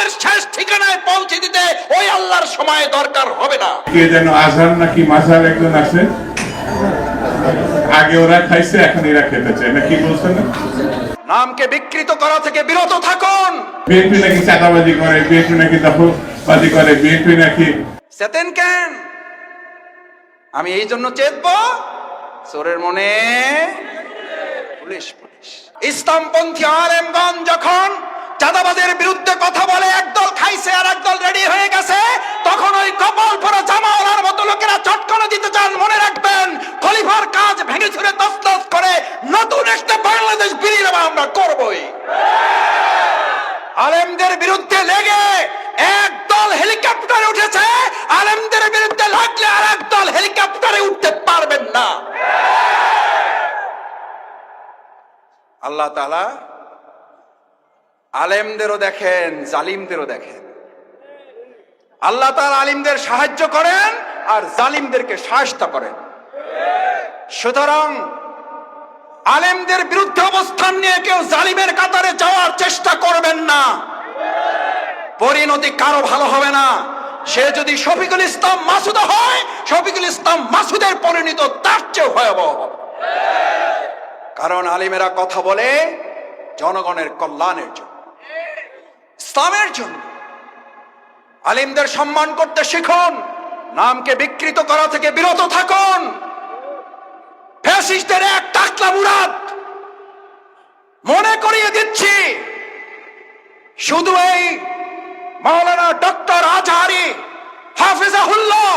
অপমানের শেষ ঠিকানায় পৌঁছে দিতে ওই আল্লাহর সময় দরকার হবে না। কে যেন আজহার নাকি মাঝার একজন আছে, আগে ওরা খাইছে এখন এরা খেতে চায় না, কি বলছেন না? নামকে বিকৃত করা থেকে বিরত থাকুন। বিএনপি নাকি চাঁদাবাজি করে, বিএনপি নাকি দখলবাজি করে, বিএনপি নাকি চেতেন কেন? আমি এই জন্য চেতব, চোরের মনে পুলিশ পুলিশ। ইসলামপন্থী আলেমগণ যখন চাঁদাবাজের বিরুদ্ধে কথা বলে, একদল খাইছে আর একদল রেডি হয়ে গেছে, তখন ওই কপাল পরা জামাওয়ালার মতো লোকেরা চটকানো দিতে চান। মনে রাখবেন, খলিফার কাজ ভেঙে ছুড়ে তছনছ করে নতুন একটা বাংলাদেশ বিনির্মাণ আমরা করবই। আলেমদের বিরুদ্ধে লেগে একদল হেলিকপ্টারে উঠেছে, আলেমদের বিরুদ্ধে লাগলে আর একদল হেলিকপ্টারে উঠতে পারবেন না। আল্লাহ তাআলা আলেমদেরও দেখেন, জালিমদেরও দেখেন। আল্লাহ তাআলা আলিমদের সাহায্য করেন আর জালিমদেরকে শায়েস্তা করেন। সুতরাং আলেমদের বিরুদ্ধে অবস্থান নিয়ে কেউ জালিমের কাতারে যাওয়ার চেষ্টা করবেন না, পরিণতি কারো ভালো হবে না। সে যদি শফিকুল ইসলাম মাসুদ হয়, শফিকুল ইসলাম মাসুদের পরিণতি তার চেয়ে ভয়াবহ হবে। কারণ আলিমেরা কথা বলে জনগণের কল্যাণের জন্য, ইসলামের জন্য। আলিমদের সম্মান করতে শিখুন, নামকে বিকৃত করা থেকে বিরত থাকুন। ফ্যাসিস্টদের এক টাকলা মুরাদ মনে করিয়ে দিচ্ছি, শুধু এই মাওলানা ডক্টর আজহারি হাফিজাহুল্লাহ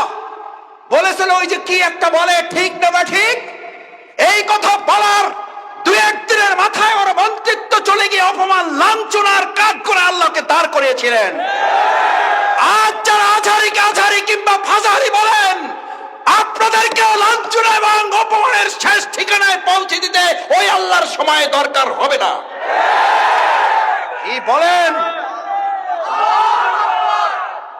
বলেছেন, ওই যে কি একটা বলে, ঠিক না বা ঠিক, এই কথা বলার দুই একদিনের মাথায় ওর মন্ত্রিত্ব চলে গিয়ে অপমান লাঞ্ছনার কাজ করে আল্লাহকে দাঁড় করিয়েছিলেন। আজ যারা আজহারিকে আজহারি কিংবা ফাজাহারি বলেন, আপনাদেরকেও লাঞ্ছনা এবং অপমানের শেষ ঠিকানায় পৌঁছে দিতে ওই আল্লাহর সময় দরকার হবে না। কি বলেন?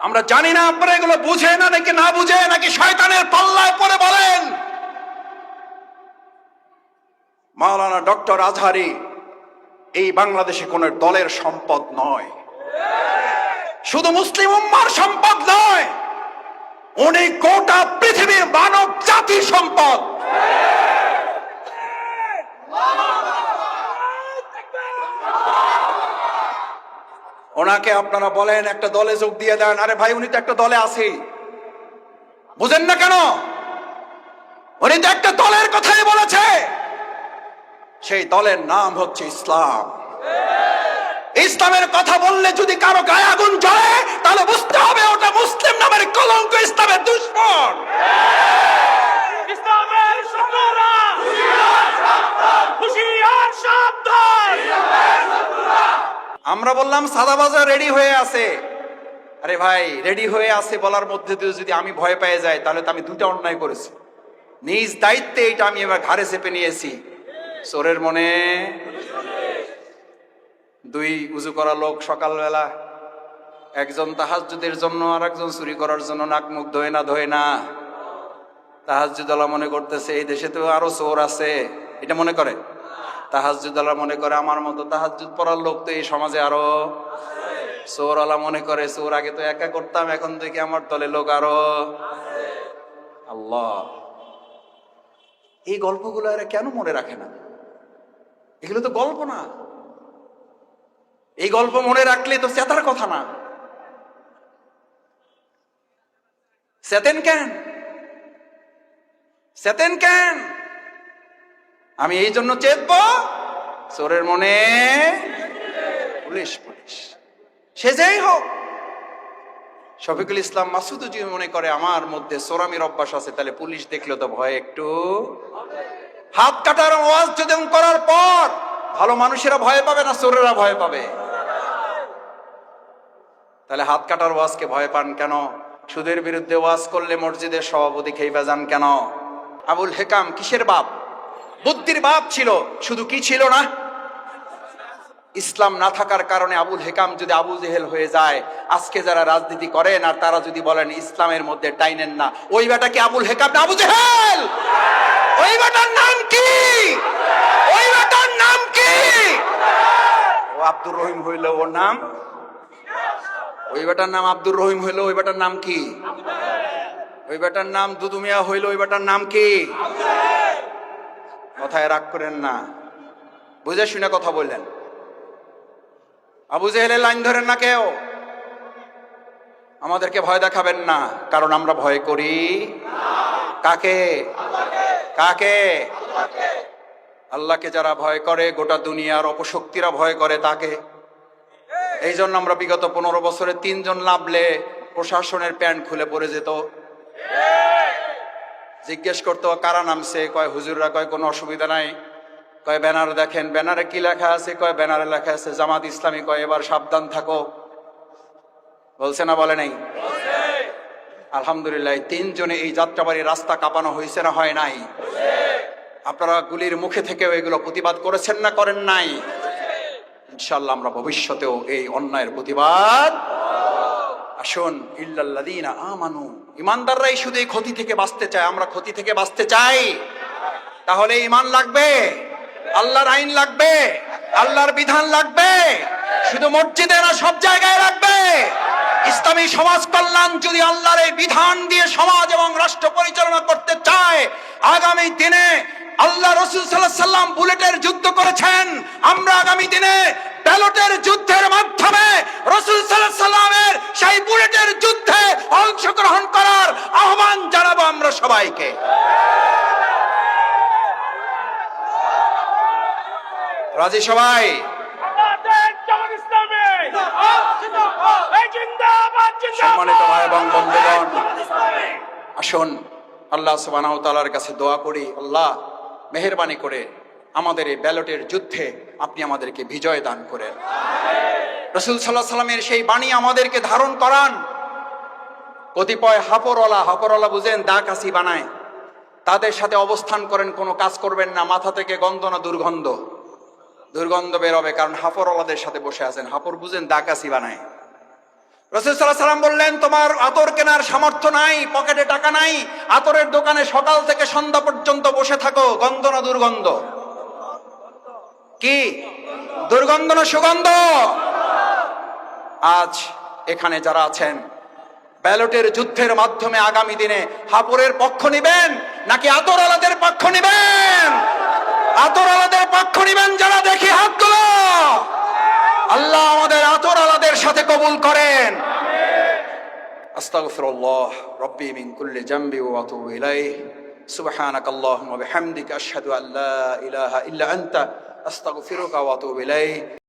আমরা জানি না আপনারা এগুলো বুঝে না নাকি না বুঝে, নাকি শয়তানের পাল্লায় পড়ে বলেন। মাওলানা ডক্টর আজহারি এই বাংলাদেশে কোন দলের সম্পদ নয়, শুধু মুসলিম উম্মার সম্পদ নয়, উনি গোটা পৃথিবীর মানব জাতির সম্পদ। ওনাকে আপনারা বলেন একটা দলে যোগ দিয়ে দেন, আরে ভাই উনি তো একটা দলে আছেই, বুঝেন না কেন? উনি তো একটা দলের কথাই বলেছে, সেই দলের নাম হচ্ছে ইসলাম। ইসলামের কথা বললে যদি কারো গায়ে আগুন জ্বলে, তাহলে বুঝতে হবে ওটা মুসলিম নামের কলঙ্ক, ইসলামের দুশমন। ইসলামের শত্রুরা হুঁশিয়ার সাবধান। আমরা বললাম সাদাবাজা রেডি হয়ে আছে। আরে ভাই, রেডি হয়ে আছে বলার মধ্যে দিয়ে যদি আমি ভয় পেয়ে যাই, তাহলে তো আমি দুটো অন্যায় করেছি। নিজ দায়িত্বে এটা আমি এবার ঘাড়ে চেপে নিয়েছি। চোরের মনে দুই উজু করা লোক সকালবেলা, একজন তাহাজ্জুদের জন্য আর একজন চুরি করার জন্য নাক মুখ ধোয় না। তাহাজ্জুদওয়ালা মনে করতেছে এই দেশে তো আরো চোর আছে, এটা মনে করে। তাহাজ্জুদওয়ালা মনে করে আমার মতো তাহাজ্জুদ পড়ার লোক তো এই সমাজে আরো। চোরওয়ালা মনে করে চোর আগে তো একা করতাম, এখন থেকে আমার দলে লোক আরো। আল্লাহ, এই গল্পগুলো এরা কেন মনে রাখে না? এগুলো তো গল্প না, এই গল্প মনে রাখলে তো চেতার কথা না। চেতেন কেন? চেতেন কেন? আমি এই জন্য চেতব, চোরের মনে পুলিশ পুলিশ। সে যেই হোক, শফিকুল ইসলাম মাসুদ যদি মনে করে আমার মধ্যে চোরামির অভ্যাস আছে, তাহলে পুলিশ দেখলে তো ভয় একটু। হাত কাটার ওয়াজ যদি করার পর ভালো মানুষেরা ভয় পাবে না চোরেরা ভয় পাবে? তাহলে হাত কাটার ওয়াজকে ভয় পান কেন? সুদের বিরুদ্ধে ওয়াজ করলে মসজিদের সভাপতি খেইবা যান কেন? আবুল হেকাম কিসের বাপ? বুদ্ধির বাপ ছিল, শুধু কি ছিল না? ইসলাম না থাকার কারণে আবুল হেকাম যদি আবু জেহেল হয়ে যায়, আজকে যারা রাজনীতি করেন আর তারা যদি বলেন ইসলামের মধ্যে টাইনেন না, ওই বেটা কি আবুল হেকাম না আবু জেহেল? ওই বেটার নাম কি? ওই বেটার নাম কি? ও আব্দুর রহিম হইল ওর নাম। ওই বেটার নাম আব্দুর রহিম হইলো, ওই বেটার নাম কি? ওই বেটার নাম দুদু মিয়া হইলো, ওই বেটার নাম কি? কথায় রাগ করেন না, বুঝে শুনে কথা বললেন। আবু জেহেলের লাইন ধরেন না কেউ, আমাদেরকে ভয় দেখাবেন না, কারণ আমরা ভয় করি কাকে? কাকে? আল্লাহকে যারা ভয় করে, গোটা দুনিয়ার অপশক্তিরা ভয় করে তাকে। এই জন্য আমরা বিগত 15 বছরে 3 জন নামলে প্রশাসনের প্যান্ট খুলে পড়ে যেত। জিজ্ঞেস করতো কারা নামছে, কয় হুজুররা, কয় কোনো অসুবিধা নাই, কয় ব্যানার দেখেন, ব্যানারে কি লেখা আছে, কয় ব্যানারে লেখা আছে জামাত ইসলামী, কয় এবার সাবধান থাকো। বলছে না বলে নাই? আলহামদুলিল্লাহ 3 জনে এই যাত্রাবাড়ি রাস্তা কাঁপানো হয়েছে না হয় নাই? আপনারা গুলির মুখে থেকেও এগুলো প্রতিবাদ করেছেন না করেন নাই? ইনশাআল্লাহ আমরা ভবিষ্যতেও এই অন্যায়ের প্রতিবাদ। আসুন, ইল্লাল্লাযীনা আমানু, ইমানদাররাই শুধু এই ক্ষতি থেকে বাঁচতে চায়। আমরা ক্ষতি থেকে বাঁচতে চাই, তাহলে ঈমান লাগবে, আল্লাহর আইন লাগবে, আল্লাহর বিধান লাগবে। শুধু মসজিদে না, সব জায়গায় লাগবে। ইসলামী সমাজ কল্যাণ যদি আল্লাহর এই বিধান দিয়ে সমাজ এবং রাষ্ট্র পরিচালনা করতে চায়, আগামী দিনে আল্লাহ রাসূল সাল্লাল্লাহু আলাইহি সাল্লাম বুলেটের যুদ্ধ করেছেন, আমরা আগামী দিনে ব্যালটের যুদ্ধের মাধ্যমে রাসূল সাল্লাল্লাহু আলাইহি সাল্লামের সেই বুলেটের যুদ্ধে অংশগ্রহণ করার আহ্বান জানাবো আমরা সবাইকে। রাজি সবাই? সম্মানিত ভাই এবং বন্ধুগণ, আসুন আল্লাহ সুবহানাহু ওয়া তাআলার কাছে দোয়া করি, আল্লাহ মেহেরবানি করে আমাদের এই ব্যালটের যুদ্ধে আপনি আমাদেরকে বিজয় দান করেন। রাসূল সাল্লাল্লাহু আলাইহি সাল্লামের সেই বাণী আমাদেরকে ধারণ করান। কতিপয় হাপরওয়ালা বুঝেন, দা কাশি বানায়, তাদের সাথে অবস্থান করেন, কোনো কাজ করবেন না। মাথা থেকে গন্ধ না দুর্গন্ধ বেরোবে, কারণ হাপরওয়ালাদের সাথে বসে আছেন। হাপর বুঝেন, দা কাশি বানায়। রাসূল সাল্লাল্লাহু আলাইহি সাল্লাম বললেন, তোমার আতর কেনার সামর্থ্য নাই, পকেটে টাকা নাই, আতরের দোকানে সকাল থেকে সন্ধ্যা পর্যন্ত বসে থাকো। গন্ধ না দুর্গন্ধ? কি দুর্গন্ধ না সুগন্ধ? আজ এখানে যারা আছেন, ব্যালটের যুদ্ধের মাধ্যমে আগামী দিনে হাপরের পক্ষ নিবেন নাকি আতরওয়ালাদের পক্ষ নিবেন? আতরওয়ালাদের পক্ষ নিবেন যারা, দেখি হাতগুলো। আল্লাহ আমাদের আতরওয়ালাদের সাথে কবুল করেন। আস্তাগফিরুল্লাহ রাব্বি মিন কুল্লি জামবি ওয়া আতুবু ইলাইহি। সুবহানাকাল্লাহুম্মা ওয়া বিহামদিকা আশহাদু আল্লা ইলাহা ইল্লা আনতা আস্তাগফিরুকা ওয়া আতুবু ইলাইহি।